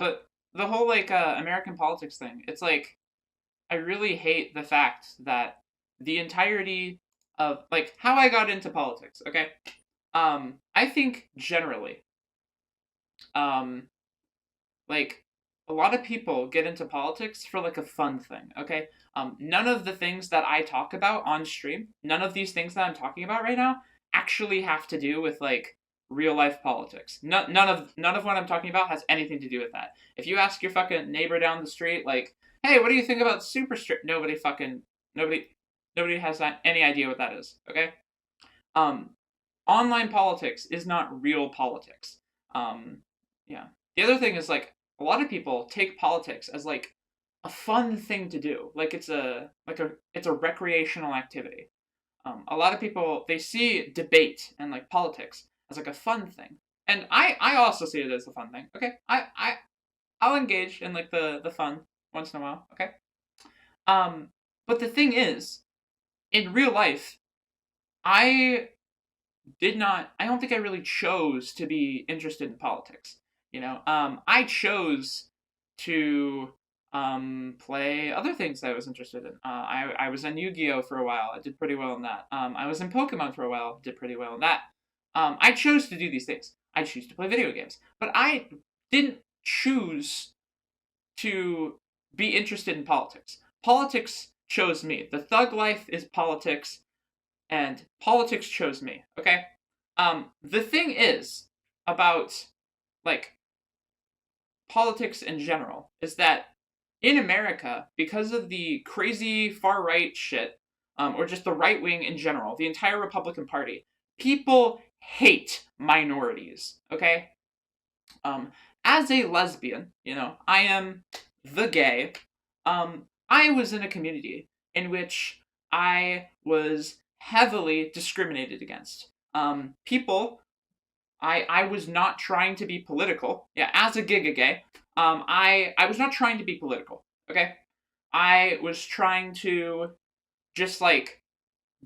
But the whole like American politics thing, it's like I really hate the fact that the entirety of like how I got into politics, okay? I think generally, um, like a lot of people get into politics for like a fun thing, okay? None of the things that I talk about on stream, none of these things that I'm talking about right now actually have to do with like real life politics. None of what I'm talking about has anything to do with that. If you ask your fucking neighbor down the street, like, hey, what do you think about super strict? Nobody nobody has that, any idea what that is, okay? Um, Online politics is not real politics. Um, yeah. The other thing is like a lot of people take politics as like a fun thing to do. Like it's a recreational activity. A lot of people they see debate and like politics as like a fun thing, and I also see it as a fun thing. Okay, I'll engage in like the fun once in a while. Okay. Um, but the thing is, in real life, I I don't think I really chose to be interested in politics. I chose to play other things that I was interested in. I was on Yu-Gi-Oh for a while. I did pretty well in that. I was in Pokemon for a while. Did pretty well in that. I chose to do these things. I choose to play video games, but I didn't choose to be interested in politics. Politics chose me. The thug life is politics, and politics chose me. Okay. The thing is about like politics in general is that in America, because of the crazy far right shit, or just the right wing in general, the entire Republican Party, people hate minorities. Okay. Um, as a lesbian, I am the gay. I was in a community in which I was heavily discriminated against. People, I was not trying to be political. Yeah, as a giga gay, I was not trying to be political. Okay, I was trying to just like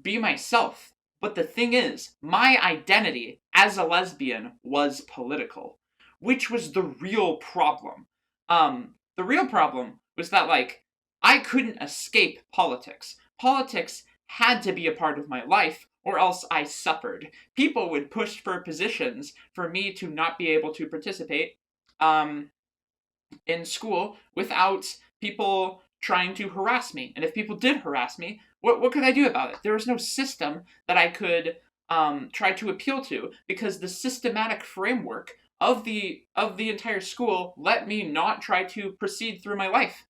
be myself. But the thing is, my identity as a lesbian was political, which was the real problem. The real problem was that, like, I couldn't escape politics. Politics had to be a part of my life, or else I suffered. People would push for positions for me to not be able to participate um, in school without people trying to harass me. And if people did harass me, what could I do about it? There was no system that I could try to appeal to because the systematic framework of the entire school let me not try to proceed through my life.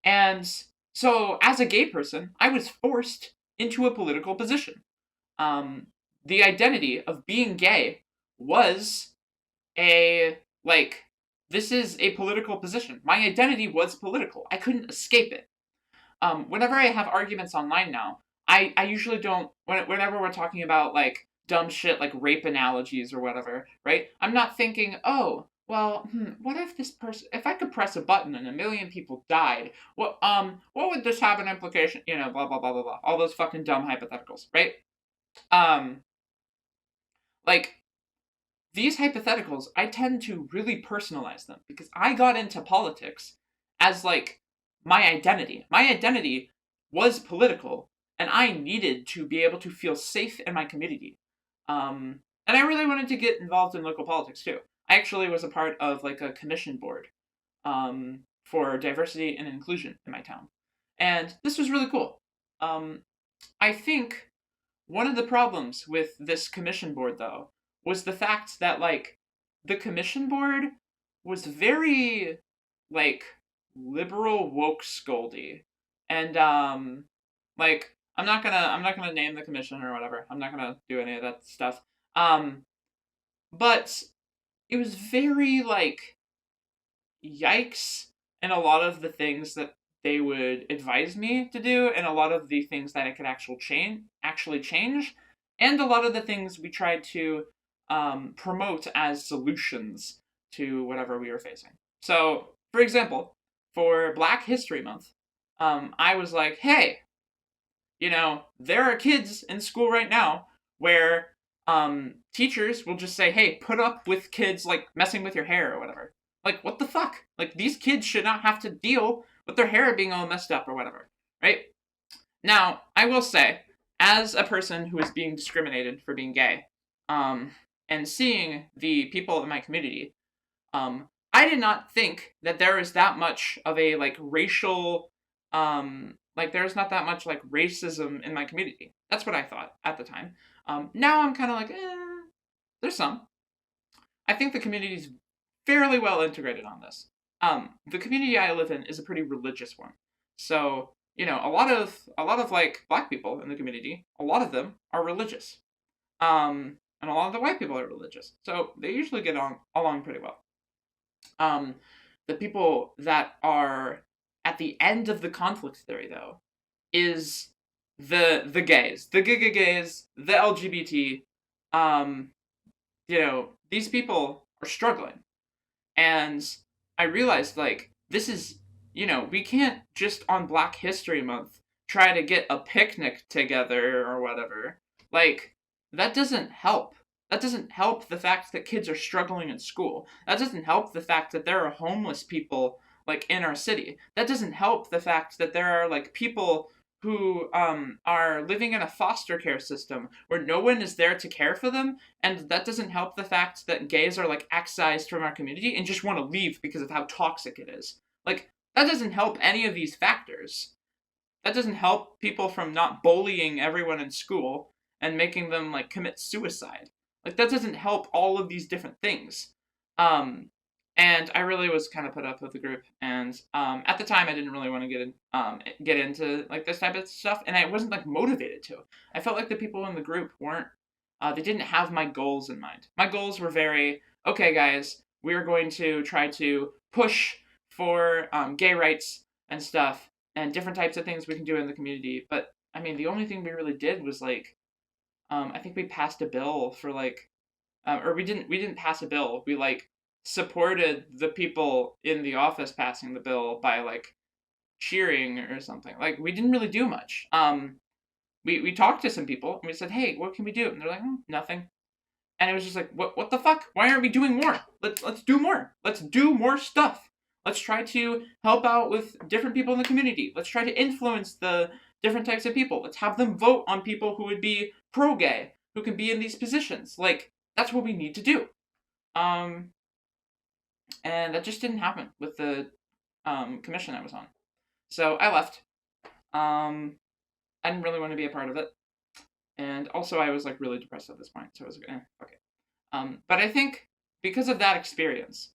And so, as a gay person, I was forced into a political position. Um, the identity of being gay was a like this is a political position. My identity was political. I couldn't escape it. Whenever I have arguments online now, I usually don't. Whenever we're talking about like dumb shit like rape analogies or whatever, right? I'm not thinking, oh, well, what if this person, if I could press a button and a million people died, what would this have an implication? Blah blah blah blah blah. All those fucking dumb hypotheticals, right? Um, like these hypotheticals, I tend to really personalize them because I got into politics as like my identity. My identity was political, and I needed to be able to feel safe in my community. And I really wanted to get involved in local politics too. I actually was a part of like a commission board for diversity and inclusion in my town, and this was really cool. Um, I think one of the problems with this commission board, though, was the fact that, like, the commission board was very, like, liberal woke scoldy. And, like, I'm not gonna name the commission or whatever. I'm not gonna do any of that stuff. Um, but it was very, like, yikes and a lot of the things that they would advise me to do and a lot of the things that I could actually change and a lot of the things we tried to promote as solutions to whatever we were facing. So, for example, for Black History Month, I was like, hey, there are kids in school right now where teachers will just say, hey, put up with kids like messing with your hair or whatever. Like, what the fuck? Like, these kids should not have to deal with their hair being all messed up or whatever, right? Now, I will say, as a person who is being discriminated for being gay, um, and seeing the people in my community, I did not think that there is that much of a like racial, like there's not that much like racism in my community. That's what I thought at the time. Now I'm kind of like, there's some. I think the community is fairly well integrated on this. The community I live in is a pretty religious one, so a lot of like black people in the community, a lot of them are religious, and a lot of the white people are religious, so they usually get on along pretty well. Um, the people that are at the end of the conflict theory, though, is the gays, the giga gays, the LGBT. Um, these people are struggling, and I realized like this is we can't just on Black History Month try to get a picnic together or whatever. Like that doesn't help. That doesn't help the fact that kids are struggling in school. That doesn't help the fact that there are homeless people like in our city. That doesn't help the fact that there are like people who are living in a foster care system where no one is there to care for them, and that doesn't help the fact that gays are like excised from our community and just want to leave because of how toxic it is. Like that doesn't help any of these factors. That doesn't help people from not bullying everyone in school and making them like commit suicide. Like that doesn't help all of these different things. Um, and I really was kind of put up with the group. And at the time, I didn't really want to get into like this type of stuff, and I wasn't like motivated to. I felt like the people in the group weren't. They didn't have my goals in mind. My goals were very okay, guys. We are going to try to push for gay rights and stuff, and different types of things we can do in the community. But I mean, the only thing we really did was like, I think we passed a bill for like, or we didn't pass a bill. We like supported the people in the office passing the bill by like cheering or something. Like we didn't really do much. We talked to some people and we said, hey, what can we do? And they're like, nothing. And it was just like, what the fuck? Why aren't we doing more? Let's do more. Let's do more stuff. Let's try to help out with different people in the community. Let's try to influence the different types of people. Let's have them vote on people who would be pro-gay, who can be in these positions. Like, that's what we need to do. Um, and that just didn't happen with the commission I was on. So I left. I didn't really want to be a part of it. And also I was like really depressed at this point. So I was like, okay. But I think because of that experience,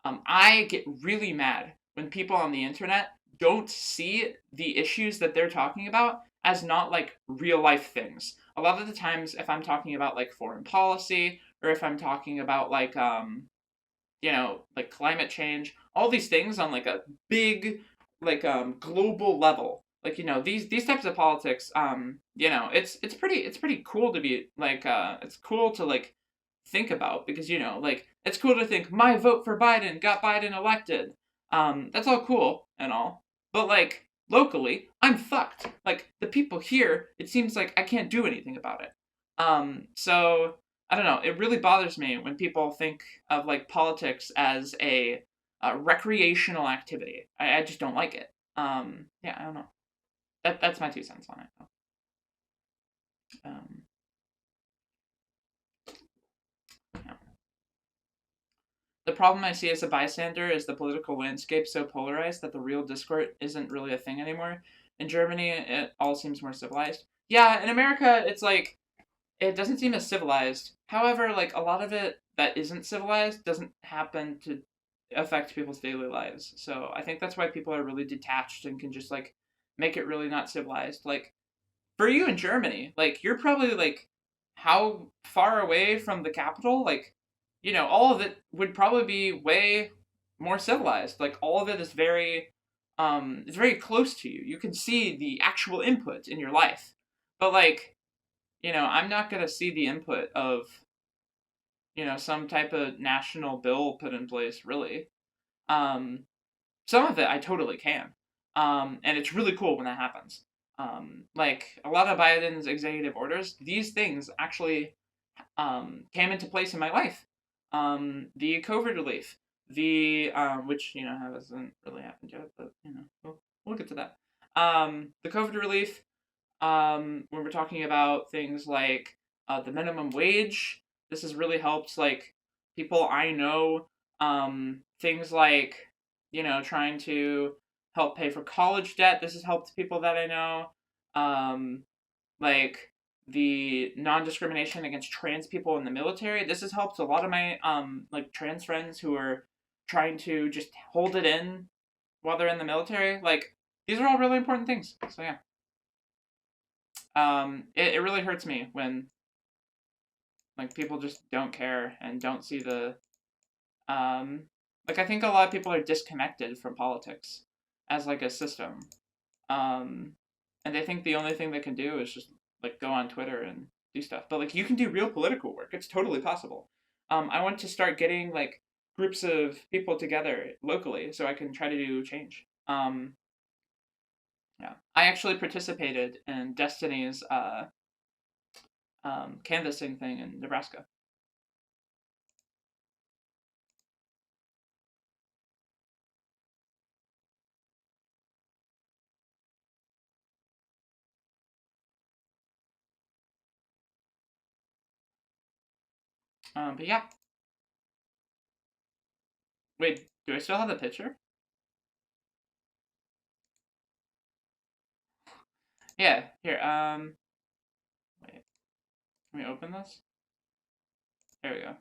I get really mad when people on the internet don't see the issues that they're talking about as not like real life things. A lot of the times, if I'm talking about like foreign policy, or if I'm talking about like like climate change, all these things on like a big like global level, like these types of politics, it's pretty cool to be like it's cool to like think about, because like it's cool to think my vote for Biden got Biden elected. That's all cool and all, but like locally I'm fucked. Like the people here, it seems like I can't do anything about it. So I don't know, it really bothers me when people think of like politics as a recreational activity. I just don't like it. Yeah, I don't know. That's my 2 cents on it. um yeah. The problem I see as a bystander is the political landscape so polarized that the real discord isn't really a thing anymore. In Germany, it all seems more civilized. Yeah, in America, it's like, it doesn't seem as civilized. However, like, a lot of it that isn't civilized doesn't happen to affect people's daily lives. So I think that's why people are really detached and can just, like, make it really not civilized. Like, for you in Germany, like, you're probably, like, how far away from the capital? Like, all of it would probably be way more civilized. Like, all of it is it's very close to you. You can see the actual input in your life. But, like, I'm not going to see the input of, some type of national bill put in place, really. Um, some of it I totally can. And it's really cool when that happens. Like, a lot of Biden's executive orders, these things actually came into place in my life. The COVID relief, the which hasn't really happened yet, but we'll get to that. The COVID relief, when we're talking about things like the minimum wage, this has really helped like people I know. Things like trying to help pay for college debt. This has helped people that I know. Like the non-discrimination against trans people in the military. This has helped a lot of my like trans friends who are trying to just hold it in while they're in the military. Like these are all really important things. So yeah. It really hurts me when like people just don't care and don't see the like I think a lot of people are disconnected from politics as like a system. Um and they think the only thing they can do is just like go on Twitter and do stuff. But like you can do real political work. It's totally possible. I want to start getting like groups of people together locally so I can try to do change. Yeah, I actually participated in Destiny's canvassing thing in Nebraska. But yeah, wait, do I still have the picture? Yeah, here. Wait, can we open this? There we go.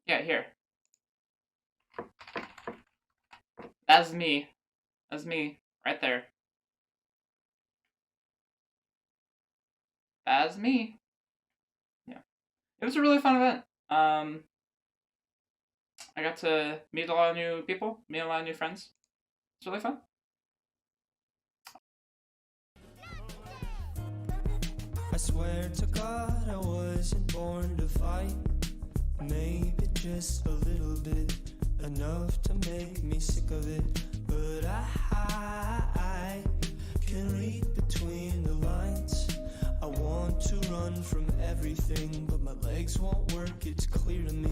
Yeah, here. That's me. That's me right there. That's me. Yeah, it was a really fun event. I got to meet a lot of new people, meet a lot of new friends. It's really fun. I swear to God I wasn't born to fight. Maybe just a little bit, enough to make me sick of it. But I can read between the lines. I want to run from everything, but my legs won't work, it's clear to me.